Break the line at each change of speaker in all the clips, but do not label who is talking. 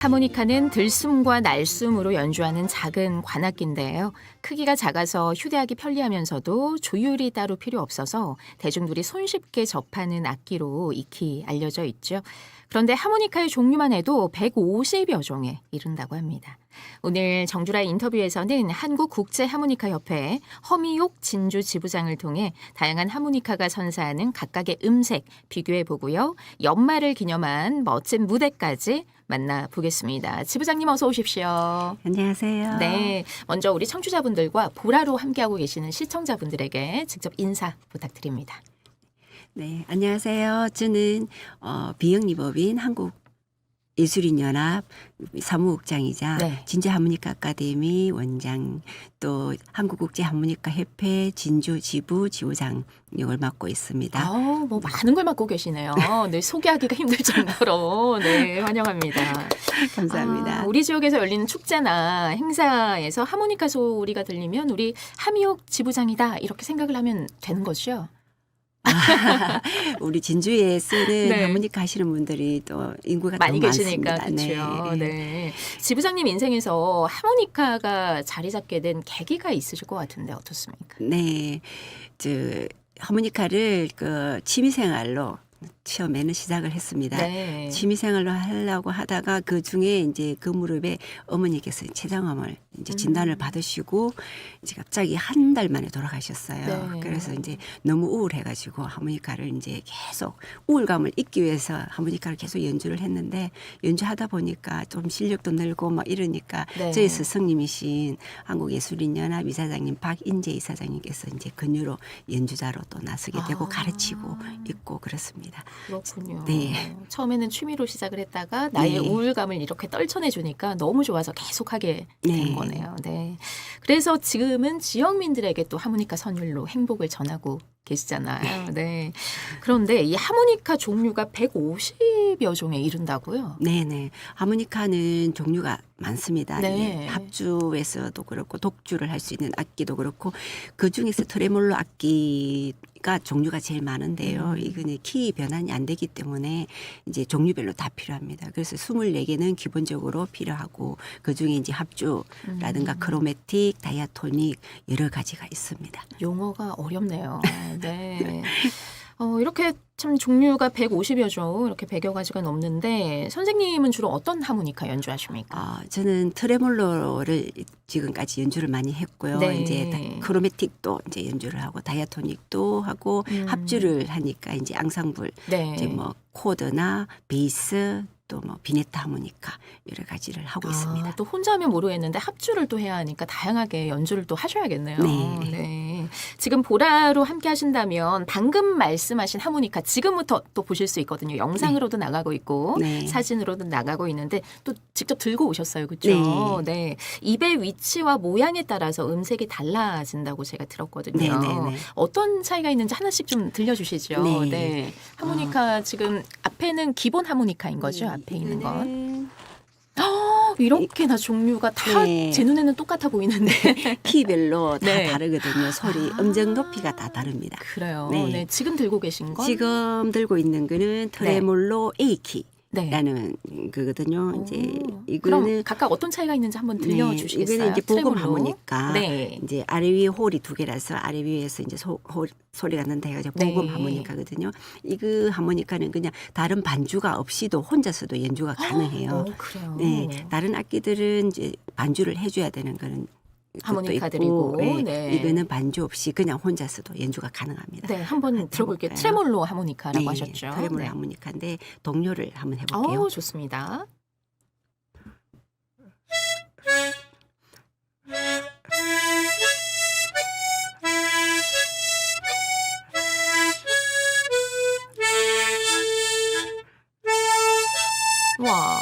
하모니카는 들숨과 날숨으로 연주하는 작은 관악기인데요. 크기가 작아서 휴대하기 편리하면서도 조율이 따로 필요 없어서 대중들이 손쉽게 접하는 악기로 익히 알려져 있죠. 그런데 하모니카의 종류만 해도 150여 종에 이른다고 합니다. 오늘 정주라의 인터뷰에서는 한국국제하모니카협회 허미옥 진주 지부장을 통해 다양한 하모니카가 선사하는 각각의 음색 비교해보고요. 연말을 기념한 멋진 무대까지 만나보겠습니다. 지부장님 어서 오십시오.
안녕하세요.
네, 먼저 우리 청취자분들과 보라로 함께하고 계시는 시청자분들에게 직접 인사 부탁드립니다.
네, 안녕하세요. 저는 비영리법인 한국예술인연합 사무국장이자
네.
진주하모니카 아카데미 원장, 또 한국국제하모니카협회 진주 지부 지부장 역을 맡고 있습니다.
뭐 많은 걸 맡고 계시네요. 네, 소개하기가 힘들 정도로 네, 환영합니다.
감사합니다.
우리 지역에서 열리는 축제나 행사에서 하모니카 소리가 들리면 우리 하미옥 지부장이다 이렇게 생각을 하면 되는 거죠?
우리 진주에 쓰는
네.
하모니카 하시는 분들이 또 인구가
많이
너무
계시니까
많습니다.
그렇죠. 네. 지부장님 인생에서 하모니카가 자리 잡게 된 계기가 있으실 것 같은데 어떻습니까?
네, 하모니카를 취미생활로 처음에는 시작을 했습니다.
네.
취미생활로 하려고 하다가 그 중에 이제 그 무렵에 어머니께서 췌장암을 이제 진단을 받으시고 이제 갑자기 한 달 만에 돌아가셨어요.
네.
그래서 이제 너무 우울해가지고 하모니카를 이제 계속 우울감을 잊기 위해서 하모니카를 계속 연주를 했는데 연주하다 보니까 좀 실력도 늘고 막 이러니까
네.
저희 스승님이신 한국예술인연합 이사장님 박인재 이사장님께서 이제 근유로 연주자로 또 나서게 되고 가르치고 있고 그렇습니다.
그렇군요.
네.
처음에는 취미로 시작을 했다가 나의
네.
우울감을 이렇게 떨쳐내주니까 너무 좋아서 계속하게 된
네.
거네요. 네. 그래서 지금은 지역민들에게 또 하모니카 선율로 행복을 전하고 계시잖아요. 네. 그런데 이 하모니카 종류가 150여 종에 이른다고요?
네네. 하모니카는 종류가 많습니다.
네.
예, 합주에서도 그렇고 독주를 할 수 있는 악기도 그렇고 그 중에서 트레몰로 악기가 종류가 제일 많은데요. 이거는 키 변환이 안 되기 때문에 이제 종류별로 다 필요합니다. 그래서 24개는 기본적으로 필요하고 그 중에 이제 합주라든가 크로매틱, 다이아토닉 여러 가지가 있습니다.
용어가 어렵네요. 네. 이렇게 참 종류가 150여 종, 이렇게 100여 가지가 넘는데 선생님은 주로 어떤 하모니카 연주하십니까?
저는 트레몰로를 지금까지 연주를 많이 했고요.
네.
이제 크로매틱도 이제 연주를 하고 다이아토닉도 하고 합주를 하니까 이제 앙상블,
네.
이제 뭐 코드나 베이스 또 뭐 비네타 하모니카 여러 가지를 하고 있습니다.
또 혼자 하면 모르겠는데 합주를 또 해야 하니까 다양하게 연주를 또 하셔야겠네요.
네.
네. 지금 보라로 함께 하신다면 방금 말씀하신 하모니카 지금부터 또 보실 수 있거든요. 영상으로도 나가고 있고
네.
사진으로도 나가고 있는데 또 직접 들고 오셨어요. 그렇죠? 네. 입의 위치와 모양에 따라서 음색이 달라진다고 제가 들었거든요.
네, 네, 네.
어떤 차이가 있는지 하나씩 좀 들려주시죠.
네.
네. 하모니카 지금 앞에는 기본 하모니카인 거죠. 앞에 있는 건. 이렇게나 종류가 다
네.
제 눈에는 똑같아 보이는데.
키별로 다
네.
다르거든요. 소리, 음정 높이가 다 다릅니다.
그래요.
네.
네. 지금 들고 계신 건
지금 들고 있는 거는 트레몰로 A키.
네.
라는 그거든요. 이제
그럼
이거는
각각 어떤 차이가 있는지 한번 들려주시겠어요?
이거는 이제 보금
트레몰로.
하모니까
네.
이제 아래 위에 홀이 두 개라서 아래 위에서 이제 소리가 난다 해가지고 보금
네.
하모니카거든요. 이거 하모니카는 그냥 다른 반주가 없이도 혼자서도 연주가 가능해요.
그래요.
네, 다른 악기들은 이제 반주를 해줘야 되는 거는 것도
하모니카들이고,
있고,
네.
이거는 반주 없이 그냥 혼자서도 연주가 가능합니다.
네, 한번 들어볼게요.
해볼까요?
트레몰로 하모니카라고 하셨죠.
트레몰로
네.
하모니카인데 동료를 한번 해볼게요.
좋습니다. 와.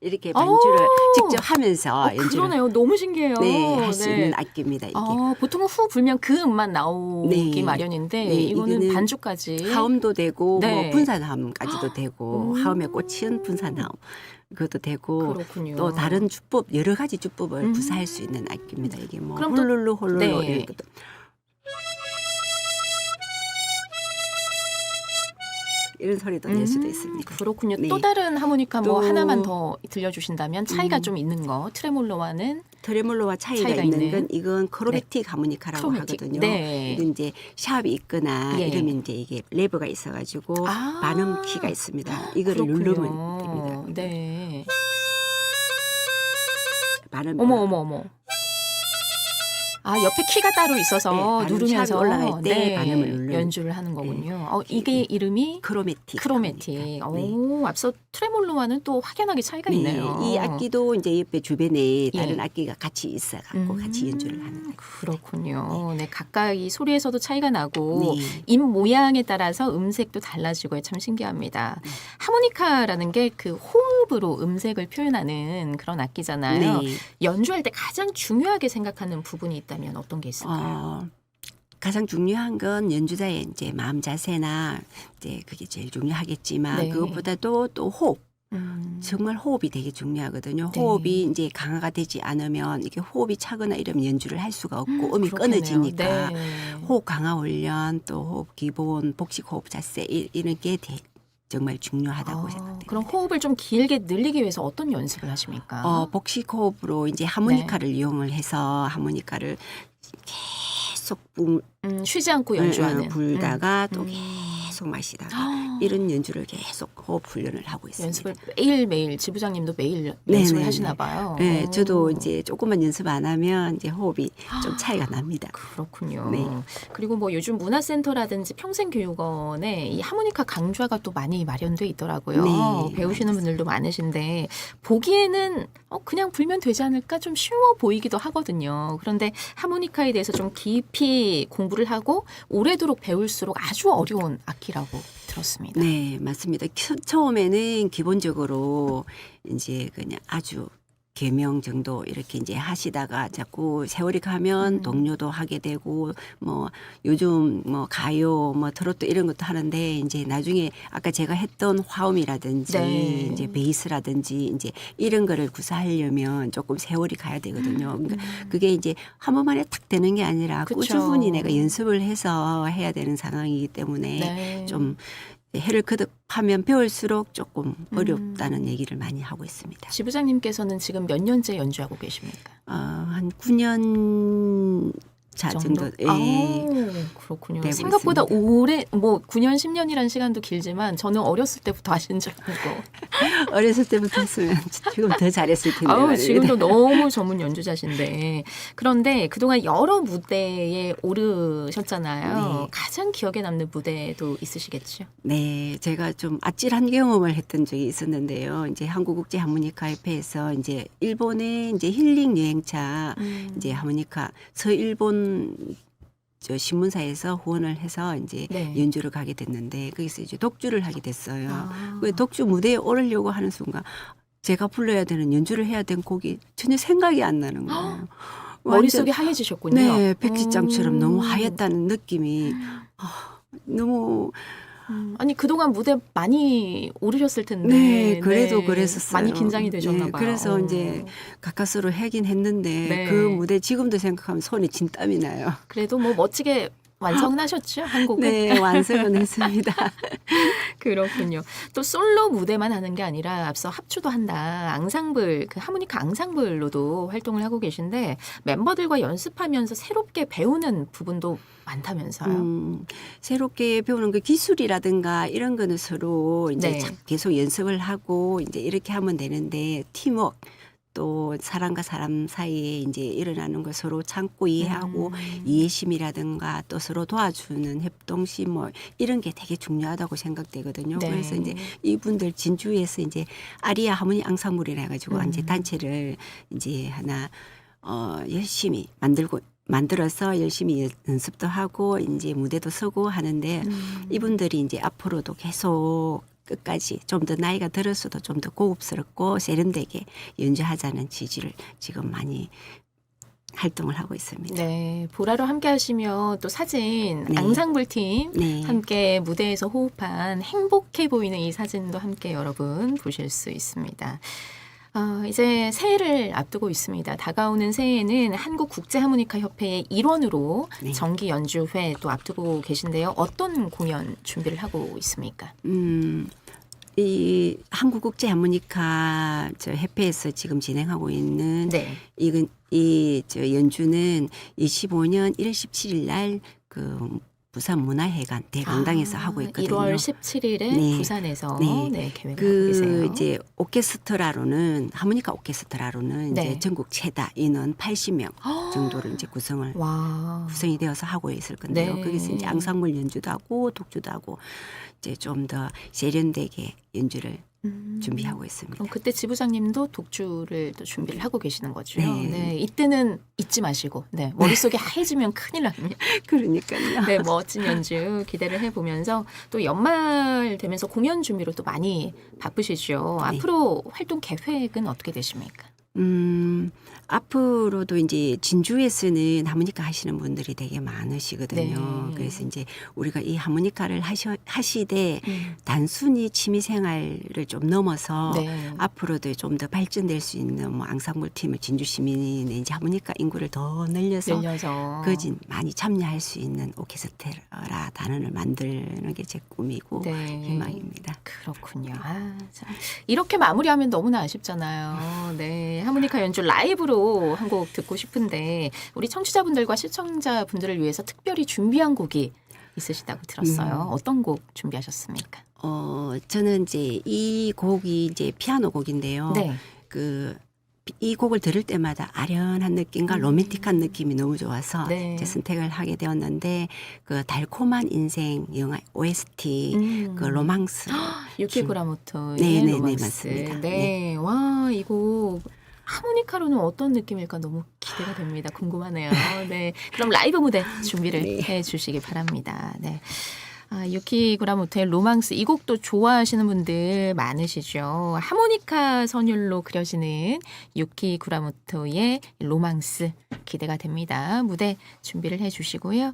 이렇게 반주를 직접 하면서 연주를
그러네요. 너무 신기해요.
할 수 있는 악기입니다. 이게
보통은 후 불면 그 음만 나오기
네.
마련인데
네,
이거는
이거는
반주까지.
하음도 되고
네.
뭐 분산하음까지도 되고 하음에 꽂힌 분산하음 그것도 되고
그렇군요.
또 다른 주법 여러 가지 주법을 구사할 수 있는 악기입니다. 이게 뭐
그럼 또-
홀룰루 홀룰루
네.
이런 것도 이런 소리도 낼 수도 있습니다.
그렇군요.
네.
또 다른 하모니카 뭐
또
하나만 더 들려주신다면 차이가 좀 있는 거 트레몰로와는
트레몰로와 차이가 있는 건 이건 크로매틱 하모니카라고
크로매틱.
하거든요.
네.
이건 이제 샵이 있거나
예.
이러면 이제 이게 레버가 있어가지고
아.
반음 키가 있습니다. 이거를
그렇군요.
누르면 됩니다.
네.
반음
어머. 아 옆에 키가 따로 있어서
네, 반음
누르면서
샵이 올라갈 때 반음을 누르는.
연주를 하는 거군요. 이게 이름이
크로매틱.
크로매틱.
하모니카. 네.
오, 앞서 트레몰로와는 또 확연하게 차이가 있네요.
이 악기도 이제 옆에 주변에 다른
예.
악기가 같이 있어갖고 같이 연주를 하는 거예요.
그렇군요. 네, 각각 이 소리에서도 차이가 나고
네.
입 모양에 따라서 음색도 달라지고 참 신기합니다. 하모니카라는 게 그 호흡으로 음색을 표현하는 그런 악기잖아요.
네.
연주할 때 가장 중요하게 생각하는 부분이 있다면 어떤 게 있을까요?
가장 중요한 건 연주자의 이제 마음 자세나 이제 그게 제일 중요하겠지만
네.
그것보다도 또 호흡.
음.
정말 호흡이 되게 중요하거든요.
네.
호흡이 이제 강화가 되지 않으면 이게 호흡이 차거나 이러면 연주를 할 수가 없고 음이
그렇겠네요.
끊어지니까
네.
호흡 강화 훈련 또 호흡 기본 복식 호흡 자세 이런 게 정말 중요하다고 생각됩니다.
그럼 호흡을 좀 길게 늘리기 위해서 어떤 연습을 하십니까?
복식 호흡으로 이제 하모니카를 이용을 해서 하모니카를 계속
쉬지 않고 연주하는.
불다가 또 계속 마시다가 이런 연주를 계속 호흡 훈련을 하고 있습니다.
연습을 매일매일 지부장님도 매일
네네네.
연습을 하시나 봐요.
네,
오.
저도 이제 조금만 연습 안 하면 이제 호흡이 좀 차이가 납니다.
그렇군요.
네.
그리고 뭐 요즘 문화센터라든지 평생교육원에 이 하모니카 강좌가 또 많이 마련돼 있더라고요.
네,
배우시는 분들도 많으신데 보기에는 그냥 불면 되지 않을까 좀 쉬워 보이기도 하거든요. 그런데 하모니카에 대해서 좀 깊이 공부를 하고 오래도록 배울수록 아주 어려운 악기라고 들었습니다.
네, 맞습니다. 처음에는 기본적으로 이제 그냥 아주 개명 정도 이렇게 이제 하시다가 자꾸 세월이 가면 동료도 하게 되고 뭐 요즘 뭐 가요 뭐 트로트 이런 것도 하는데 이제 나중에 아까 제가 했던 화음이라든지
네.
이제 베이스라든지 이제 이런 거를 구사하려면 조금 세월이 가야 되거든요. 그러니까 그게 이제 한 번만에 탁 되는 게 아니라
그쵸.
꾸준히 내가 연습을 해서 해야 되는 상황이기 때문에
네.
좀 해를 거듭하면 배울수록 조금 어렵다는 얘기를 많이 하고 있습니다.
지부장님께서는 지금 몇 년째 연주하고 계십니까?
한 9년 차 정도. 예.
그렇군요.
되고
생각보다
있습니다.
오래 뭐 9년 10년이라는 시간도 길지만 저는 어렸을 때부터 하신 줄 알고.
어렸을 때부터 했으면 지금 더 잘했을 텐데.
아우,
말입니다.
지금도 너무 전문 연주자신데. 그런데 그동안 여러 무대에 오르셨잖아요.
네.
가장 기억에 남는 무대도 있으시겠죠?
네, 제가 좀 아찔한 경험을 했던 적이 있었는데요. 이제 한국국제 하모니카 협회에서 이제 일본의 이제 힐링 여행차 이제 하모니카 서일본 저 신문사에서 후원을 해서 이제
네.
연주를 가게 됐는데 거기서 이제 독주를 하게 됐어요.
아.
그 독주 무대에 오르려고 하는 순간 제가 불러야 되는 연주를 해야 되는 곡이 전혀 생각이 안 나는 거예요.
머릿속이 하얘지셨군요.
네, 백지장처럼 너무 하얗다는 느낌이 너무
아니 그동안 무대 많이 오르셨을 텐데.
네, 그래도 그랬었어요.
많이 긴장이 되셨나
네,
봐요.
그래서 이제 가까스로 하긴 했는데
네.
그 무대 지금도 생각하면 손에 진땀이 나요.
그래도 뭐 멋지게 완성은 하셨죠? 한 곡은?
네, 완성은 했습니다.
그렇군요. 또 솔로 무대만 하는 게 아니라 앞서 합주도 한다. 앙상블, 그 하모니카 앙상블로도 활동을 하고 계신데 멤버들과 연습하면서 새롭게 배우는 부분도 많다면서요.
새롭게 배우는 그 기술이라든가 이런 거는 서로 이제
네.
계속 연습을 하고 이제 이렇게 하면 되는데 팀워크 또 사람과 사람 사이에 이제 일어나는 걸 서로 참고 이해하고 이해심이라든가 또 서로 도와주는 협동심 뭐 이런 게 되게 중요하다고 생각되거든요.
네.
그래서 이제 이분들 진주에서 이제 아리아 하모니 앙상블이라 해가지고 이제 단체를 이제 하나 열심히 만들어서 열심히 연습도 하고 이제 무대도 서고 하는데 이분들이 이제 앞으로도 계속 끝까지 좀 더 나이가 들었어도 좀 더 고급스럽고 세련되게 연주하자는 지지를 지금 많이 활동을 하고 있습니다.
네, 보라로 함께 하시면 또 사진
네.
앙상블 팀
네.
함께 무대에서 호흡한 행복해 보이는 이 사진도 함께 여러분 보실 수 있습니다. 이제 새해를 앞두고 있습니다. 다가오는 새해에는 한국국제하모니카협회의 일원으로
네.
정기 연주회 또 앞두고 계신데요. 어떤 공연 준비를 하고 있습니까?
이 한국국제하모니카 협회에서 지금 진행하고 있는
네.
이 연주는 25년 1월 17일 날 부산 문화회관 대강당에서 하고 있거든요.
1월 17일에
네.
부산에서
네.
계획을 하고 계세요.
이제 오케스트라로는 하모니카 오케스트라로는
네.
이제 전국 최다 인원 80명 정도를 이제 구성이 되어서 하고 있을 건데요.
네.
거기서 이제 앙상블 연주도 하고 독주도 하고 이제 좀 더 세련되게 연주를 준비하고 있습니다.
그럼 그때 지부장님도 독주를 또 준비를 하고 계시는 거죠.
네.
이때는 잊지 마시고, 머릿속이 하얘지면 큰일 납니다.
그러니까요.
네, 멋진 연주 기대를 해보면서 또 연말 되면서 공연 준비로 또 많이 바쁘시죠.
네.
앞으로 활동 계획은 어떻게 되십니까?
앞으로도 이제 진주에서는 하모니카 하시는 분들이 되게 많으시거든요.
네.
그래서 이제 우리가 이 하모니카를 하시되 단순히 취미 생활을 좀 넘어서
네.
앞으로도 좀 더 발전될 수 있는 뭐 앙상블 팀을 진주 시민이 이제 하모니카 인구를 더 늘려서 그진 많이 참여할 수 있는 오케스트라 단원을 만드는 게 제 꿈이고
네.
희망입니다.
그렇군요. 참. 이렇게 마무리하면 너무나 아쉽잖아요. 네, 하모니카 연주 라이브로 한 곡 듣고 싶은데 우리 청취자분들과 시청자분들을 위해서 특별히 준비한 곡이 있으시다고 들었어요. 어떤 곡 준비하셨습니까?
저는 이제 이 곡이 이제 피아노 곡인데요.
네.
이 곡을 들을 때마다 아련한 느낌과 로맨틱한 느낌이 너무 좋아서
네.
이제 선택을 하게 되었는데 달콤한 인생 영화 OST 로망스
유키 구라모토의
네,
로망스.
맞습니다.
네. 와, 이 곡 하모니카로는 어떤 느낌일까 너무 기대가 됩니다. 궁금하네요. 네. 그럼 라이브 무대 준비를 해 주시기 바랍니다. 네. 유키 구라모토의 로망스 이 곡도 좋아하시는 분들 많으시죠. 하모니카 선율로 그려지는 유키 구라모토의 로망스 기대가 됩니다. 무대 준비를 해 주시고요.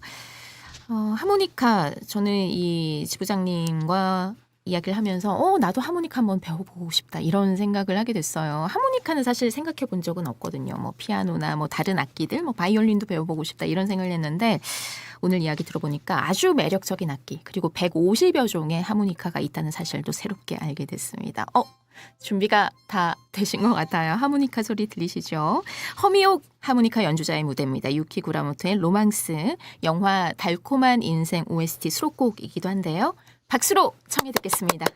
하모니카 저는 이 지부장님과 이야기를 하면서 나도 하모니카 한번 배워보고 싶다 이런 생각을 하게 됐어요. 하모니카는 사실 생각해 본 적은 없거든요. 뭐 피아노나 뭐 다른 악기들, 뭐 바이올린도 배워보고 싶다 이런 생각을 했는데 오늘 이야기 들어보니까 아주 매력적인 악기 그리고 150여 종의 하모니카가 있다는 사실도 새롭게 알게 됐습니다. 준비가 다 되신 것 같아요. 하모니카 소리 들리시죠? 허미옥 하모니카 연주자의 무대입니다. 유키 구라모토의 로망스, 영화 달콤한 인생 OST 수록곡이기도 한데요. 박수로 청해 듣겠습니다.